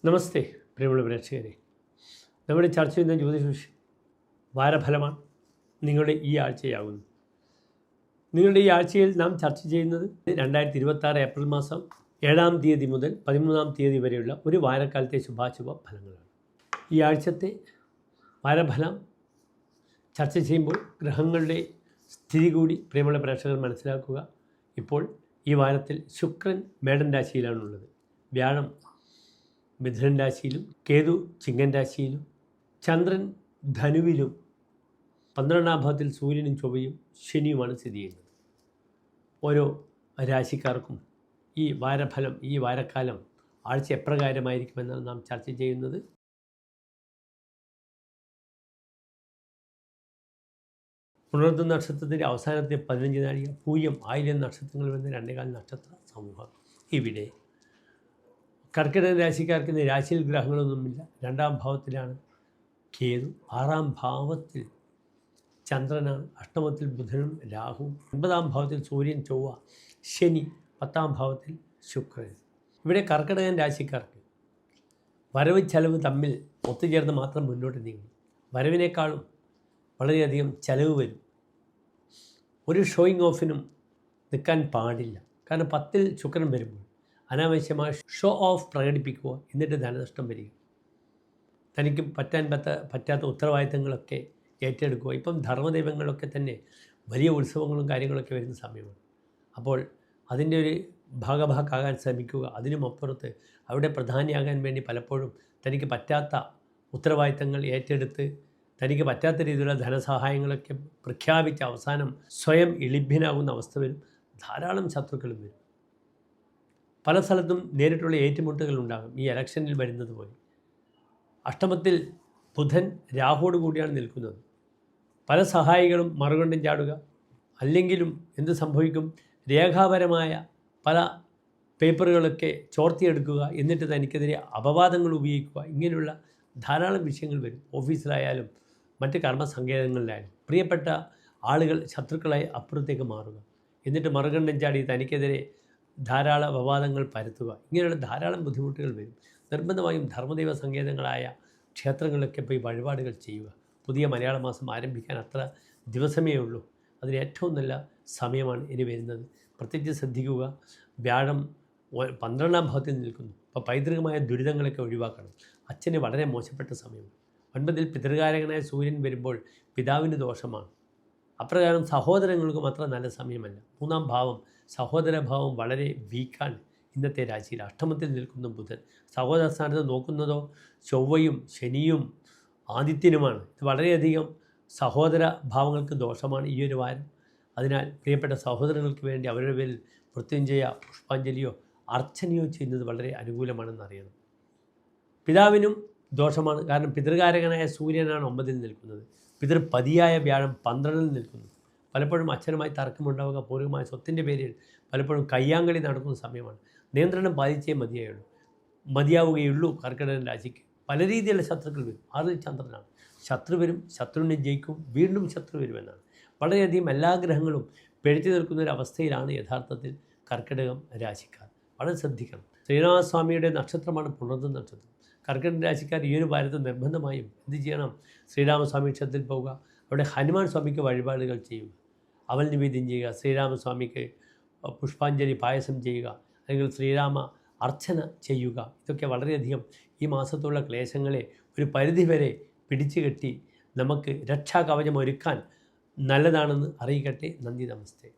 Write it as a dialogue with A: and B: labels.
A: നമസ്തേ പ്രിയമുള്ള പ്രേക്ഷകരെ, നമ്മുടെ ചർച്ച ചെയ്യുന്ന ജ്യോതിഷ വിഷയം വാരഫലമാണ്. നിങ്ങളുടെ ഈ ആഴ്ചയാകുന്നു. നിങ്ങളുടെ ഈ ആഴ്ചയിൽ നാം ചർച്ച ചെയ്യുന്നത് 2026 ഏപ്രിൽ മാസം 7-ാം തീയതി മുതൽ 13-ാം തീയതി വരെയുള്ള ഒരു വാരക്കാലത്തെ ശുഭാശുഭ ഫലങ്ങളാണ്. ഈ ആഴ്ചത്തെ വാരഫലം ചർച്ച ചെയ്യുമ്പോൾ ഗ്രഹങ്ങളുടെ സ്ഥിതി കൂടി പ്രിയമുള്ള പ്രേക്ഷകർ മനസ്സിലാക്കുക. ഇപ്പോൾ ഈ വാരത്തിൽ ശുക്രൻ മേടൻ രാശിയിലാണുള്ളത്, വ്യാഴം മിഥുനൻ രാശിയിലും, കേതു ചിങ്ങൻ രാശിയിലും, ചന്ദ്രൻ ധനുവിലും, 12-ാം ഭാവത്തിൽ സൂര്യനും ചൊവ്വയും ശനിയുമാണ് സ്ഥിതി ചെയ്യുന്നത്. ഓരോ രാശിക്കാർക്കും ഈ വാരഫലം, ഈ വാരക്കാലം ആഴ്ച എപ്രകാരമായിരിക്കുമെന്നാണ് നാം ചർച്ച ചെയ്യുന്നത്. പുണർദം നക്ഷത്രത്തിൻ്റെ അവസാനത്തെ 15 നാഴിക, പൂയം ആയില്യം നക്ഷത്രങ്ങൾ വരുന്ന 2.25 നക്ഷത്ര സമൂഹം. ഇവിടെ കർക്കിടക രാശിക്കാർക്ക് ഇന്ന് രാശിയിൽ ഗ്രഹങ്ങളൊന്നുമില്ല. 2-ാം ഭാവത്തിലാണ് കേതു, 6-ാം ഭാവത്തിൽ ചന്ദ്രനാണ്, അഷ്ടമത്തിൽ ബുധനും രാഹുവും, 9-ാം ഭാവത്തിൽ സൂര്യൻ ചൊവ്വ ശനി, 10-ാം ഭാവത്തിൽ ശുക്രൻ. ഇവിടെ കർക്കിടകൻ രാശിക്കാർക്ക് വരവ് ചെലവ് തമ്മിൽ ഒത്തുചേർന്ന് മാത്രം മുന്നോട്ട് നീങ്ങും. വരവിനേക്കാളും വളരെയധികം ചെലവ് വരും. ഒരു ഷോയിങ് ഓഫിനും നിൽക്കാൻ പാടില്ല. കാരണം 10-ൽ ശുക്രൻ വരുമ്പോൾ അനാവശ്യമായ ഷോ ഓഫ് പ്രകടിപ്പിക്കുക, എന്നിട്ട് ധനനഷ്ടം വരിക, തനിക്ക് പറ്റാത്ത ഉത്തരവാദിത്തങ്ങളൊക്കെ ഏറ്റെടുക്കുക. ഇപ്പം ധർമ്മദൈവങ്ങളൊക്കെ തന്നെ വലിയ ഉത്സവങ്ങളും കാര്യങ്ങളൊക്കെ വരുന്ന സമയമാണ്. അപ്പോൾ അതിൻ്റെ ഒരു ഭാഗഭാക്കാകാൻ ശ്രമിക്കുക. അതിനുമപ്പുറത്ത് അവിടെ പ്രധാനിയാകാൻ വേണ്ടി പലപ്പോഴും തനിക്ക് പറ്റാത്ത ഉത്തരവാദിത്തങ്ങൾ ഏറ്റെടുത്ത് തനിക്ക് പറ്റാത്ത രീതിയിലുള്ള ധനസഹായങ്ങളൊക്കെ പ്രഖ്യാപിച്ച അവസാനം സ്വയം ഇളിഭ്യനാകുന്ന അവസ്ഥ വരും. ധാരാളം ശത്രുക്കളും വരും. പല സ്ഥലത്തും നേരിട്ടുള്ള ഏറ്റുമുട്ടുകൾ ഉണ്ടാകും. ഈ ഇലക്ഷനിൽ വരുന്നത് പോലെ അഷ്ടമത്തിൽ ബുധൻ രാഹുവോട് കൂടിയാണ് നിൽക്കുന്നത്. പല സഹായികളും മറുകണ്ടം ചാടുക, അല്ലെങ്കിലും എന്ത് സംഭവിക്കും, രേഖാപരമായ പല പേപ്പറുകളൊക്കെ ചോർത്തിയെടുക്കുക, എന്നിട്ട് തനിക്കെതിരെ അപവാദങ്ങൾ ഉപയോഗിക്കുക. ഇങ്ങനെയുള്ള ധാരാളം വിഷയങ്ങൾ വരും. ഓഫീസിലായാലും മറ്റ് കർമ്മസങ്കേതങ്ങളിലായാലും പ്രിയപ്പെട്ട ആളുകൾ ശത്രുക്കളായി അപ്പുറത്തേക്ക് മാറുക, എന്നിട്ട് മറുകണ്ടം ചാടി തനിക്കെതിരെ ധാരാളം അപവാദങ്ങൾ പരത്തുക. ഇങ്ങനെയുള്ള ധാരാളം ബുദ്ധിമുട്ടുകൾ വരും. നിർബന്ധമായും ധർമ്മദൈവ സങ്കേതങ്ങളായ ക്ഷേത്രങ്ങളിലൊക്കെ പോയി വഴിപാടുകൾ ചെയ്യുക. പുതിയ മലയാള മാസം ആരംഭിക്കാൻ അത്ര ദിവസമേ ഉള്ളൂ. അതിന് ഏറ്റവും നല്ല സമയമാണ് ഇനി വരുന്നത്. പ്രത്യേകിച്ച് ശ്രദ്ധിക്കുക, വ്യാഴം 12-ാം ഭാവത്തിൽ നിൽക്കുന്നു. അപ്പോൾ പൈതൃകമായ ദുരിതങ്ങളൊക്കെ ഒഴിവാക്കണം. അച്ഛന് വളരെ മോശപ്പെട്ട സമയമാണ്. 9-ൽ പിതൃകാരകനായ സൂര്യൻ വരുമ്പോൾ പിതാവിന് ദോഷമാണ്. അപ്രകാരം സഹോദരങ്ങൾക്കും അത്ര നല്ല സമയമല്ല. 3-ാം ഭാവം സഹോദരഭാവം വളരെ വീക്കാണ് ഇന്നത്തെ രാശിയിൽ. അഷ്ടമത്തിൽ നിൽക്കുന്ന ബുധൻ സഹോദര സ്ഥാനത്ത് നോക്കുന്നതോ ചൊവ്വയും ശനിയും ആദിത്യനുമാണ്. ഇത് വളരെയധികം സഹോദര ഭാവങ്ങൾക്ക് ദോഷമാണ് ഈ ഒരു വാരം. അതിനാൽ പ്രിയപ്പെട്ട സഹോദരങ്ങൾക്ക് വേണ്ടി അവരുടെ പേരിൽ മൃത്യുഞ്ജയ പുഷ്പാഞ്ജലിയോ അർച്ചനയോ ചെയ്യുന്നത് വളരെ അനുകൂലമാണെന്ന് അറിയണം. പിതാവിനും ദോഷമാണ്. കാരണം പിതൃകാരകനായ സൂര്യനാണ് 9-ൽ നിൽക്കുന്നത്. പിതൃപതിയായ വ്യാഴം 12-ൽ നിൽക്കുന്നു. പലപ്പോഴും അച്ഛനുമായി തർക്കമുണ്ടാവുക, പൂർവ്വമായ സ്വത്തിൻ്റെ പേരിൽ പലപ്പോഴും കയ്യാങ്കളി നടക്കുന്ന സമയമാണ്. നിയന്ത്രണം പാലിച്ചേ മതിയാവുകയുള്ളൂ. കർക്കിടകൻ രാശിക്ക് പല രീതിയിലുള്ള ശത്രുക്കൾ വരും. അത് ചന്ദ്രനാണ്. ശത്രു വരും, ശത്രുവിനെ ജയിക്കും, വീണ്ടും ശത്രു വരുമെന്നാണ്. വളരെയധികം എല്ലാ ഗ്രഹങ്ങളും പിഴച്ചു നിൽക്കുന്ന ഒരു അവസ്ഥയിലാണ് യഥാർത്ഥത്തിൽ കർക്കിടകം രാശിക്കാർ. വളരെ ശ്രദ്ധിക്കണം. ശ്രീരാമസ്വാമിയുടെ നക്ഷത്രമാണ് പുണർദം നക്ഷത്രം. കർക്കിടക രാശിക്കാർ ഈ ഒരു വാരത്തിൽ നിർബന്ധമായും എന്ത് ചെയ്യണം? ശ്രീരാമസ്വാമി ക്ഷേത്രത്തിൽ പോവുക, അവിടെ ഹനുമാൻ സ്വാമിക്ക് വഴിപാടുകൾ ചെയ്യുക, അവൽ നിവേദ്യം ചെയ്യുക, ശ്രീരാമസ്വാമിക്ക് പുഷ്പാഞ്ജലി പായസം ചെയ്യുക, അല്ലെങ്കിൽ ശ്രീരാമ അർച്ചന ചെയ്യുക. ഇതൊക്കെ വളരെയധികം ഈ മാസത്തുള്ള ക്ലേശങ്ങളെ ഒരു പരിധിവരെ പിടിച്ചു കെട്ടി നമുക്ക് രക്ഷാകവചം ഒരുക്കാൻ നല്ലതാണെന്ന് അറിയിക്കട്ടെ. നന്ദി, നമസ്തേ.